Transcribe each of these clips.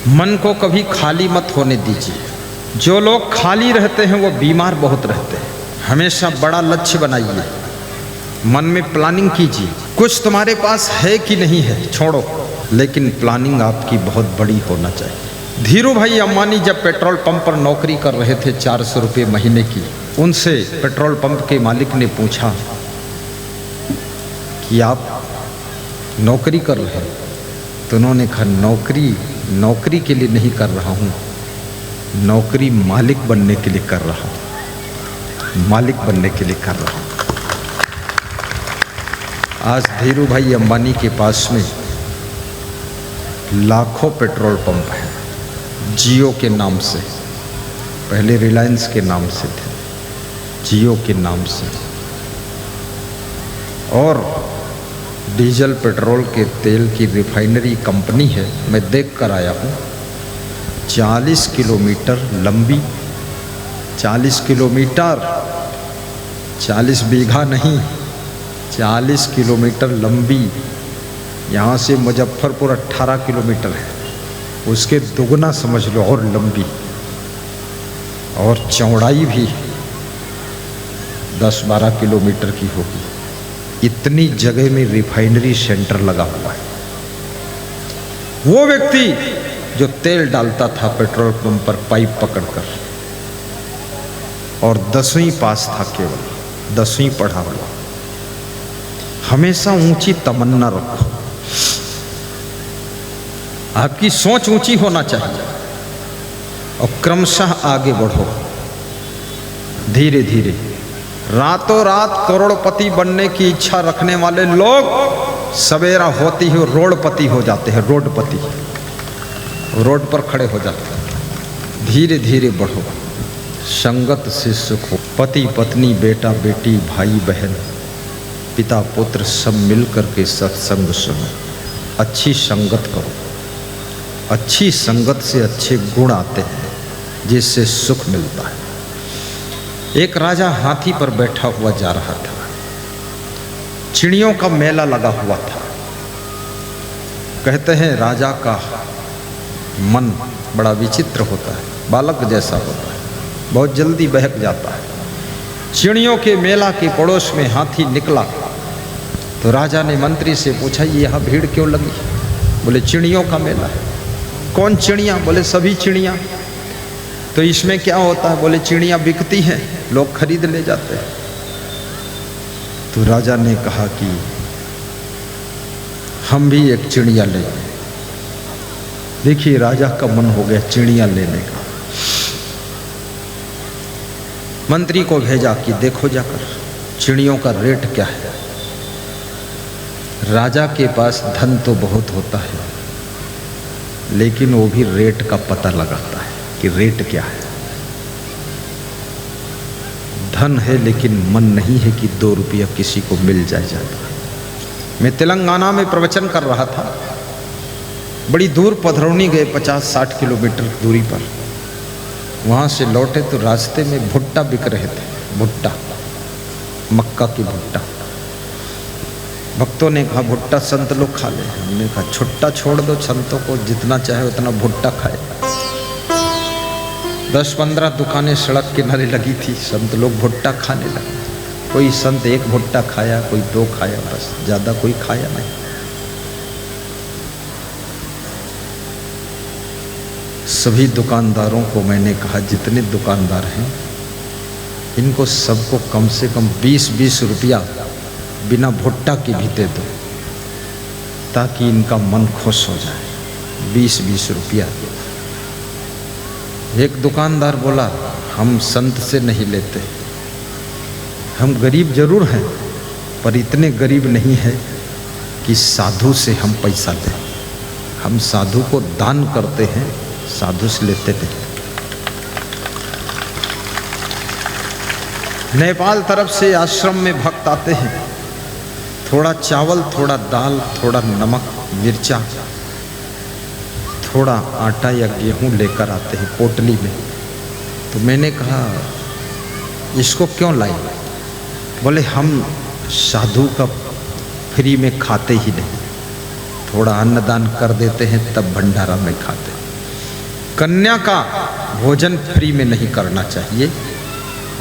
मन को कभी खाली मत होने दीजिए। जो लोग खाली रहते हैं वो बीमार बहुत रहते हैं। हमेशा बड़ा लक्ष्य बनाइए, मन में प्लानिंग कीजिए। कुछ तुम्हारे पास है कि नहीं है छोड़ो, लेकिन प्लानिंग आपकी बहुत बड़ी होना चाहिए। धीरू भाई अंबानी जब पेट्रोल पंप पर नौकरी कर रहे थे 400 रुपये महीने की, उनसे पेट्रोल पंप के मालिक ने पूछा कि आप नौकरी कर रहे हैं? तो उन्होंने कहा नौकरी के लिए नहीं कर रहा हूँ, नौकरी मालिक बनने के लिए कर रहा हूँ, मालिक बनने के लिए कर रहा हूँ। आज धीरू भाई अंबानी के पास में लाखों पेट्रोल पंप हैं, जियो के नाम से, पहले रिलायंस के नाम से थे, जियो के नाम से, और डीजल पेट्रोल के तेल की रिफाइनरी कंपनी है। मैं देख कर आया हूँ, 40 किलोमीटर लंबी, 40 किलोमीटर, 40 बीघा नहीं, 40 किलोमीटर लंबी। यहाँ से मुजफ्फरपुर 18 किलोमीटर है, उसके दुगना समझ लो और लंबी, और चौड़ाई भी 10-12 किलोमीटर की होगी। इतनी जगह में रिफाइनरी सेंटर लगा हुआ है। वो व्यक्ति जो तेल डालता था पेट्रोल पंप पर पाइप पकड़कर, और 10वीं पास था, केवल 10वीं पढ़ा हुआ। हमेशा ऊंची तमन्ना रखो, आपकी सोच ऊंची होना चाहिए, और क्रमशः आगे बढ़ो धीरे धीरे। रातों रात करोड़पति बनने की इच्छा रखने वाले लोग सवेरा होती ही रोडपति हो जाते हैं, रोडपति, रोड पर खड़े हो जाते हैं। धीरे धीरे बढ़ो, संगत से सुख हो। पति पत्नी, बेटा बेटी, भाई बहन, पिता पुत्र सब मिलकर के सत्संग सुनो, अच्छी संगत करो। अच्छी संगत से अच्छे गुण आते हैं, जिससे सुख मिलता है। एक राजा हाथी पर बैठा हुआ जा रहा था, चिड़ियों का मेला लगा हुआ था। कहते हैं राजा का मन बड़ा विचित्र होता है, बालक जैसा होता है, बहुत जल्दी बहक जाता है। चिड़ियों के मेला के पड़ोस में हाथी निकला, तो राजा ने मंत्री से पूछा, ये यहाँ भीड़ क्यों लगी? बोले चिड़ियों का मेला है। कौन चिड़ियाँ? बोले सभी चिड़ियाँ। तो इसमें क्या होता है? बोले चिड़ियाँ बिकती हैं, लोग खरीद ले जाते हैं। तो राजा ने कहा कि हम भी एक चिड़िया लें। देखिए राजा का मन हो गया चिड़िया लेने का। मंत्री को भेजा कि देखो जाकर चिड़ियों का रेट क्या है। राजा के पास धन तो बहुत होता है, लेकिन वो भी रेट का पता लगाता है कि रेट क्या है। धन है लेकिन मन नहीं है कि 2 रुपया किसी को मिल जाता है। मैं तेलंगाना में प्रवचन कर रहा था, बड़ी दूर पधरौनी गए, 50-60 किलोमीटर दूरी पर। वहाँ से लौटे तो रास्ते में भुट्टा बिक रहे थे, भुट्टा, मक्का की भुट्टा। भक्तों ने कहा भुट्टा संत लोग खा ले। हमने कहा छुट्टा छोड़ दो, संतों को जितना चाहे उतना भुट्टा खाए। 10-15 दुकानें सड़क किनारे लगी थी, संत लोग भुट्टा खाने लगे। कोई संत 1 भुट्टा खाया, कोई 2 खाया, बस ज़्यादा कोई खाया नहीं। सभी दुकानदारों को मैंने कहा जितने दुकानदार हैं, इनको सबको कम से कम 20-20 रुपया बिना भुट्टा के भी दे दो, ताकि इनका मन खुश हो जाए। 20-20 रुपया। एक दुकानदार बोला हम संत से नहीं लेते, हम गरीब जरूर हैं पर इतने गरीब नहीं है कि साधु से हम पैसा लें। हम साधु को दान करते हैं, साधु से लेते नहीं। नेपाल तरफ से आश्रम में भक्त आते हैं, थोड़ा चावल, थोड़ा दाल, थोड़ा नमक, मिर्चा, थोड़ा आटा या गेहूं लेकर आते हैं पोटली में। तो मैंने कहा इसको क्यों लाई? बोले हम साधु का फ्री में खाते ही नहीं, थोड़ा अन्नदान कर देते हैं तब भंडारा में खाते हैं। कन्या का भोजन फ्री में नहीं करना चाहिए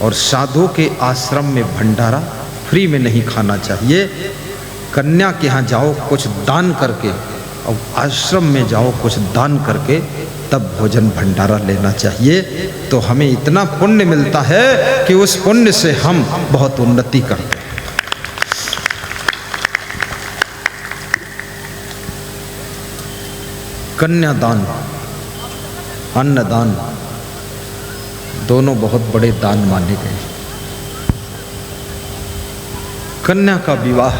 और साधु के आश्रम में भंडारा फ्री में नहीं खाना चाहिए। कन्या के यहाँ जाओ कुछ दान करके और आश्रम में जाओ कुछ दान करके तब भोजन भंडारा लेना चाहिए। तो हमें इतना पुण्य मिलता है कि उस पुण्य से हम बहुत उन्नति करते हैं। कन्यादान, अन्नदान दोनों बहुत बड़े दान माने गए। कन्या का विवाह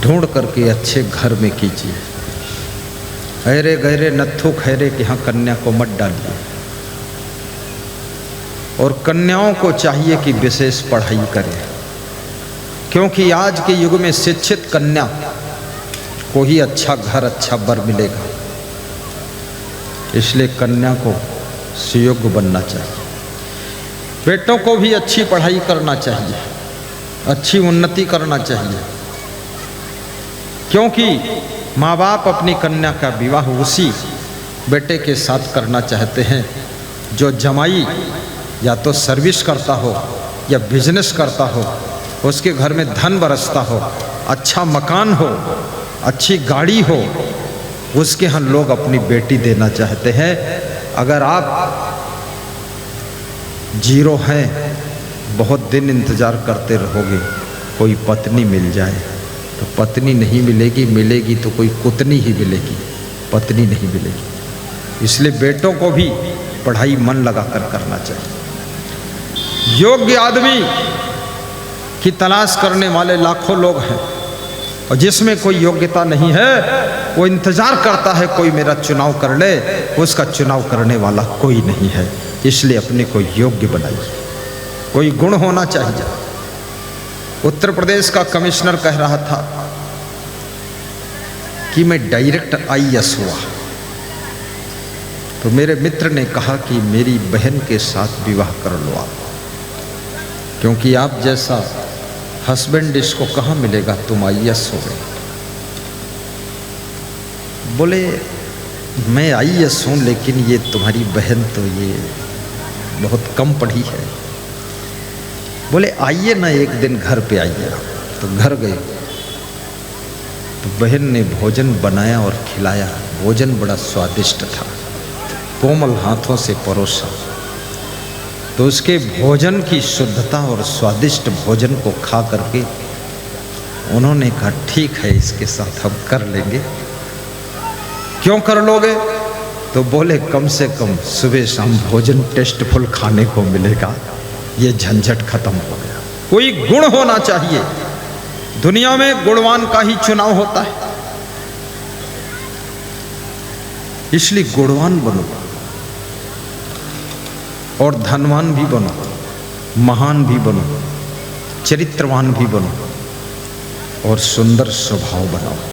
ढूंढ करके अच्छे घर में कीजिए। अरे गहरे नत्थु खैरे के यहाँ कन्या को मत डालिए। और कन्याओं को चाहिए कि विशेष पढ़ाई करें, क्योंकि आज के युग में शिक्षित कन्या को ही अच्छा घर अच्छा वर मिलेगा। इसलिए कन्या को सुयोग्य बनना चाहिए। बेटों को भी अच्छी पढ़ाई करना चाहिए, अच्छी उन्नति करना चाहिए, क्योंकि माँ बाप अपनी कन्या का विवाह उसी बेटे के साथ करना चाहते हैं जो जमाई या तो सर्विस करता हो या बिजनेस करता हो, उसके घर में धन बरसता हो, अच्छा मकान हो, अच्छी गाड़ी हो, उसके यहाँ लोग अपनी बेटी देना चाहते हैं। अगर आप जीरो हैं, बहुत दिन इंतज़ार करते रहोगे कोई पत्नी मिल जाए, तो पत्नी नहीं मिलेगी, मिलेगी तो कोई कुतनी ही मिलेगी, पत्नी नहीं मिलेगी। इसलिए बेटों को भी पढ़ाई मन लगाकर करना चाहिए। योग्य आदमी की तलाश करने वाले लाखों लोग हैं और जिसमें कोई योग्यता नहीं है वो इंतजार करता है कोई मेरा चुनाव कर ले, उसका चुनाव करने वाला कोई नहीं है। इसलिए अपने को योग्य बनाइए, कोई गुण होना चाहिए। उत्तर प्रदेश का कमिश्नर कह रहा था कि मैं डायरेक्ट IAS हुआ, तो मेरे मित्र ने कहा कि मेरी बहन के साथ विवाह कर लो आप, क्योंकि आप जैसा हस्बैंड इसको कहाँ मिलेगा, तुम IAS हो गए। बोले मैं IAS हूँ लेकिन ये तुम्हारी बहन तो ये बहुत कम पढ़ी है। बोले आइए ना एक दिन घर पे आइए। तो घर गए तो बहन ने भोजन बनाया और खिलाया। भोजन बड़ा स्वादिष्ट था, कोमल हाथों से परोसा। तो उसके भोजन की शुद्धता और स्वादिष्ट भोजन को खा करके उन्होंने कहा ठीक है, इसके साथ हम कर लेंगे। क्यों कर लोगे? तो बोले कम से कम सुबह शाम भोजन टेस्टफुल खाने को मिलेगा, ये झंझट खत्म हो गया। कोई गुण होना चाहिए, दुनिया में गुणवान का ही चुनाव होता है। इसलिए गुणवान बनो और धनवान भी बनो, महान भी बनो, चरित्रवान भी बनो और सुंदर स्वभाव बनाओ।